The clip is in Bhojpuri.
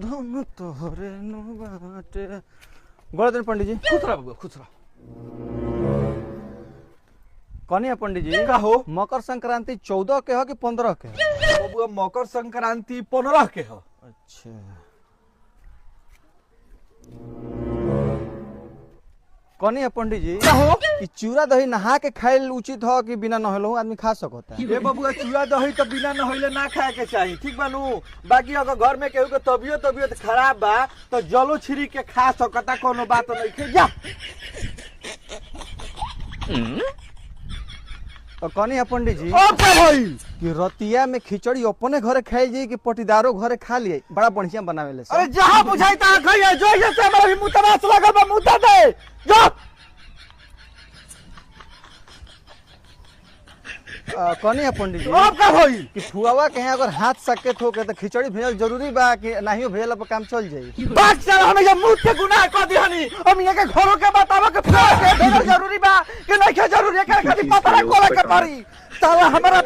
दोनों तोहरे नु बाटे। गोड़ दिन पंडित जी। खुश रह बबुआ, खुश रह। कौन पंडित जी का हो? मकर संक्रांति 14 के हो कि 15 के? बबुआ मकर संक्रांति 15 के हो। अच्छा कौन पंडित जी का हो? कि चूड़ा दही नहा के खाइल उचित हो कि बिना नहलो आदमी खा सकता है? ये बबुआ चूड़ा दही तो बिना नहइले ना खाए के चाहिए, ठीक बानू। बाकी अगर घर में केहू के तबियत खराब बा तो जलो छिरी के खा सकता, कोनो बात नहीं के जा। तो कौन पंडित जी अब का भइल? कि रतिया में खिचड़ी अपने घरे खाइल जाई कि पटीदारो घरे खा लिए? बड़ा बढ़िया बनावेले अरे जहां बुझाई ता खइए, जो जैसे हमरा भी मुतरास लागल बा मुता दे जो। कौन पंडित जी अब का भइल? कि फुआवा के यहाँ अगर हाथ सके ठोके तो खिचड़ी भेजल जरूरी बा कि नहीं भेजल पर काम चल जाई? बात चल हमें जब मुंह के गुनाह कर दिहनी, हम ये के घरों के बतावा के फुआ के भेजल जरूरी बा कि नहीं के जरूरी है, के खाली पता कोला के पड़ी साला हमरा